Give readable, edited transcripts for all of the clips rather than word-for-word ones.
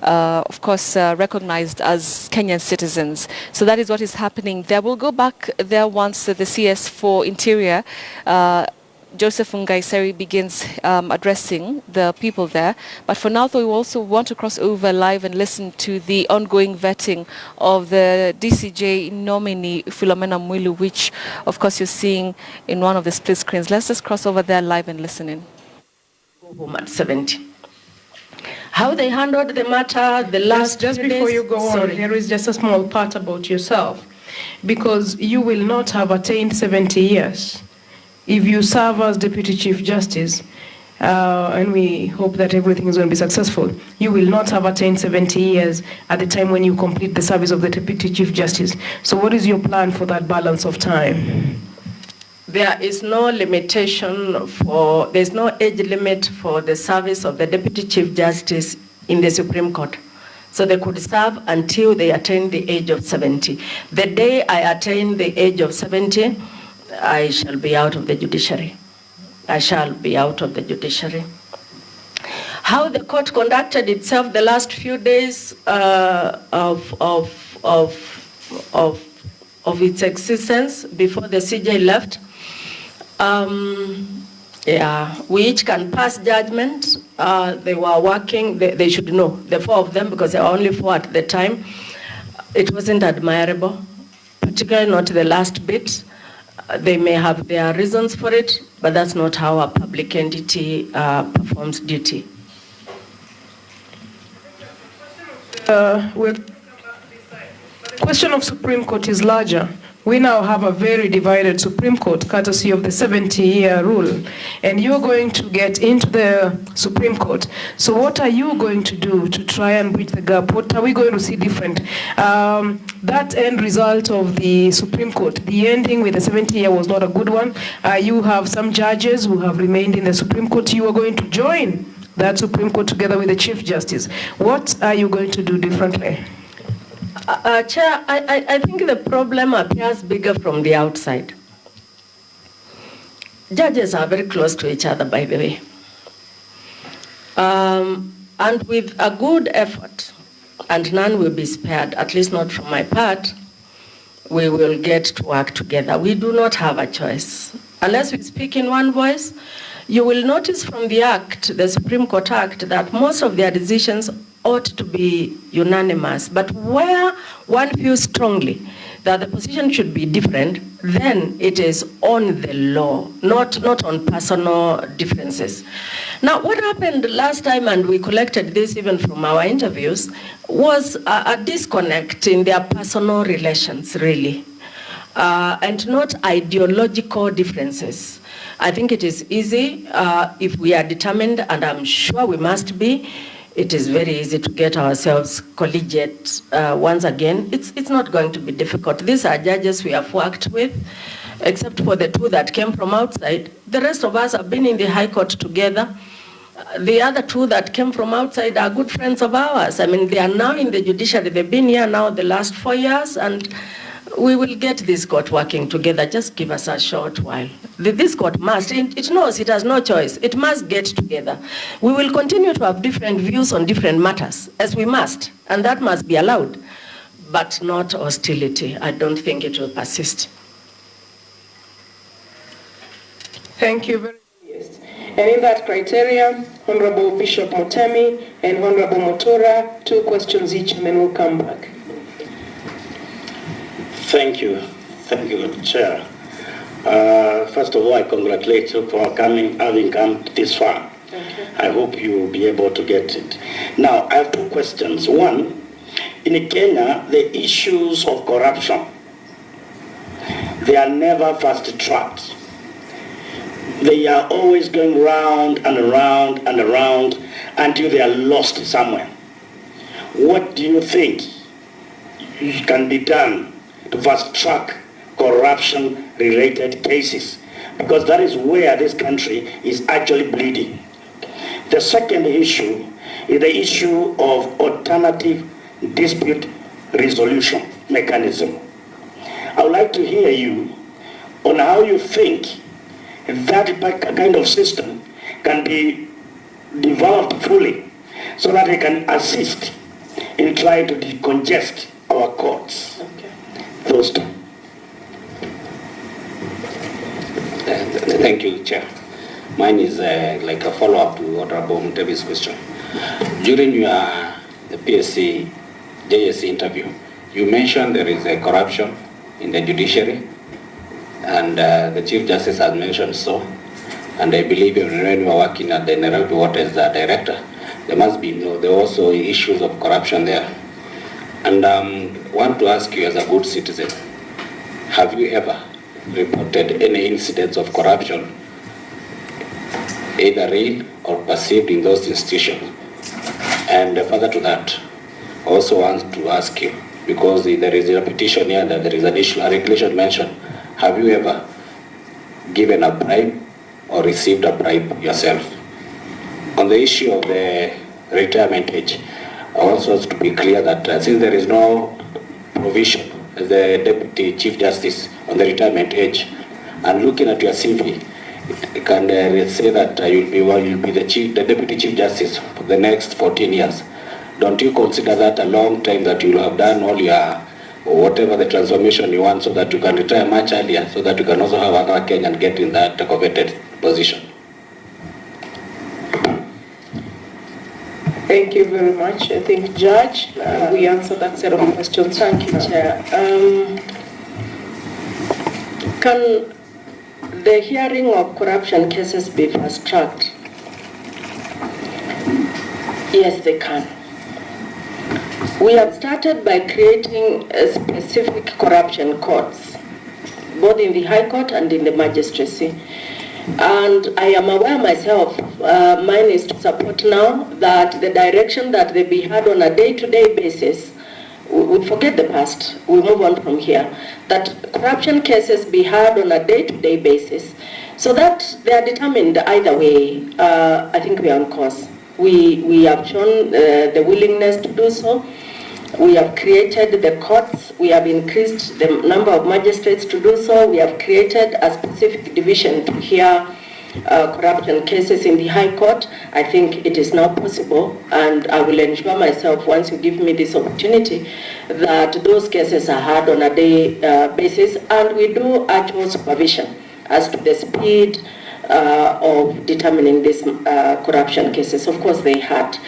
of course, recognized as Kenyan citizens. So that is what is happening there. We'll go back there once the CS for Interior, Joseph Ngaiseri, begins addressing the people there. But for now, though, we also want to cross over live and listen to the ongoing vetting of the DCJ nominee, Philomena Mwilu, which, of course, you're seeing in one of the split screens. Let's just cross over there live and listen in. Go home at 70. How they handled the matter, the last just before you go on, there is just a small part about yourself, because you will not have attained 70 years. If you serve as Deputy Chief Justice, and we hope that everything is going to be successful, you will not have attained 70 years at the time when you complete the service of the Deputy Chief Justice. So what is your plan for that balance of time? There is no limitation there's no age limit for the service of the Deputy Chief Justice in the Supreme Court. So they could serve until they attain the age of 70. The day I attain the age of 70, I shall be out of the judiciary. I shall be out of the judiciary. How the court conducted itself the last few days of its existence before the CJ left, we each can pass judgment. They were working, they should know, the four of them, because there were only four at the time. It wasn't admirable, particularly not the last bit. They may have their reasons for it, but that's not how a public entity performs duty. The question of Supreme Court is larger. We now have a very divided Supreme Court, courtesy of the 70-year rule. And you're going to get into the Supreme Court. So what are you going to do to try and bridge the gap? What are we going to see different? That end result of the Supreme Court, the ending with the 70-year was not a good one. You have some judges who have remained in the Supreme Court. You are going to join that Supreme Court together with the Chief Justice. What are you going to do differently? Chair, I think the problem appears bigger from the outside. Judges are very close to each other, by the way. And with a good effort, and none will be spared, at least not from my part, we will get to work together. We do not have a choice. Unless we speak in one voice, you will notice from the Act, the Supreme Court Act, that most of their decisions ought to be unanimous. But where one feels strongly that the position should be different, then it is on the law, not on personal differences. Now, what happened last time, and we collected this even from our interviews, was a disconnect in their personal relations, really, and not ideological differences. I think it is easy if we are determined, and I'm sure we must be. It is very easy to get ourselves collegiate once again. It's not going to be difficult. These are judges we have worked with, except for the two that came from outside. The rest of us have been in the High Court together. The other two that came from outside are good friends of ours. I mean, they are now in the judiciary. They've been here now the last 4 years, and we will get this court working together. Just give us a short while. This court must, it knows it has no choice. It must get together. We will continue to have different views on different matters, as we must, and that must be allowed, but not hostility. I don't think it will persist. Thank you very much. And in that criteria, Honorable Bishop Motemi and Honorable Motora, 2 questions each, and then we'll come back. Thank you, Chair. First of all, I congratulate you for having come this far. I hope you will be able to get it. Now, I have 2 questions. One, in Kenya, the issues of corruption, they are never fast-tracked. They are always going round and around and around until they are lost somewhere. What do you think can be done to fast-track corruption-related cases? Because that is where this country is actually bleeding. The second issue is the issue of alternative dispute resolution mechanism. I would like to hear you on how you think that kind of system can be developed fully so that it can assist in trying to decongest our courts. Okay. Those two. Thank you, Chair. Mine is like a follow-up to Honorable Mutebi's question. During the PSC JSC interview, you mentioned there is a corruption in the judiciary, and the Chief Justice has mentioned so. And I believe when you are working at the Nairobi Water as the director, there must be there are also issues of corruption there. And want to ask you, as a good citizen, have you ever reported any incidents of corruption, either real or perceived, in those institutions? And further to that, I also want to ask you, because there is a repetition here that there is an issue, a regulation mentioned, have you ever given a bribe or received a bribe yourself? On the issue of the retirement age, I also want to be clear that since there is no provision as the Deputy Chief Justice on the retirement age, and looking at your CV, you can say that you'll be the Deputy Chief Justice for the next 14 years. Don't you consider that a long time, that you will have done all your, or whatever the transformation you want, so that you can retire much earlier, so that you can also have another Kenyan get in that coveted position? Thank you very much. I think, Judge, we answered that set of questions. Thank you, Chair. Can the hearing of corruption cases be fast-tracked? Yes, they can. We have started by creating specific corruption courts, both in the High Court and in the magistracy. And I am aware myself, mine is to support now that the direction that they be had on a day-to-day basis, we forget the past, we move on from here, that corruption cases be had on a day-to-day basis, so that they are determined either way. I think we are on course. We have shown the willingness to do so. We have created the courts. We have increased the number of magistrates to do so. We have created a specific division to hear corruption cases in the High Court. I think it is now possible, and I will ensure myself, once you give me this opportunity, that those cases are heard on a day basis, and we do actual supervision as to the speed of determining these corruption cases. Of course, they hurt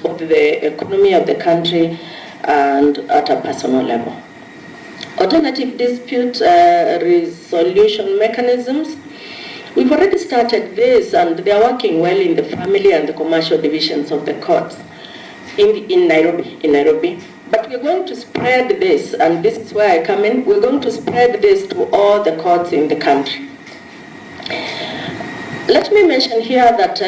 both the economy of the country and at a personal level. Alternative dispute resolution mechanisms, we've already started this, and they are working well in the family and the commercial divisions of the courts in Nairobi. But we're going to spread this, and this is where I come in, we're going to spread this to all the courts in the country. Let me mention here that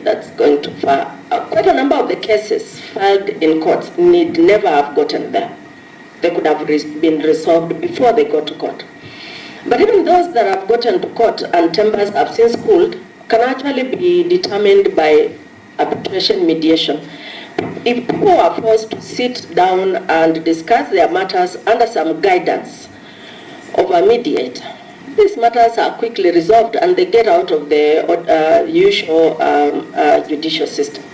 that's going too far. Quite a number of the cases filed in courts need never have gotten there. They could have been resolved before they got to court. But even those that have gotten to court and tempers have since cooled can actually be determined by arbitration mediation. If people are forced to sit down and discuss their matters under some guidance of a mediator, these matters are quickly resolved and they get out of the usual judicial system.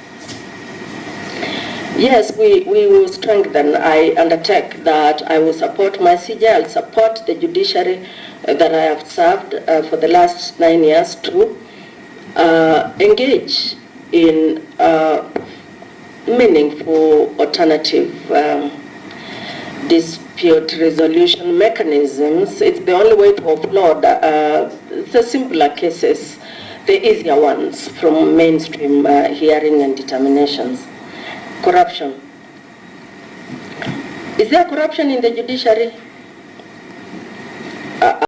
Yes, we will strengthen. I undertake that I will support my CJ, I'll support the judiciary that I have served for the last 9 years to engage in meaningful alternative dispute resolution mechanisms. It's the only way to offload the simpler cases, the easier ones, from mainstream hearing and determinations. Corruption. Is there corruption in the judiciary?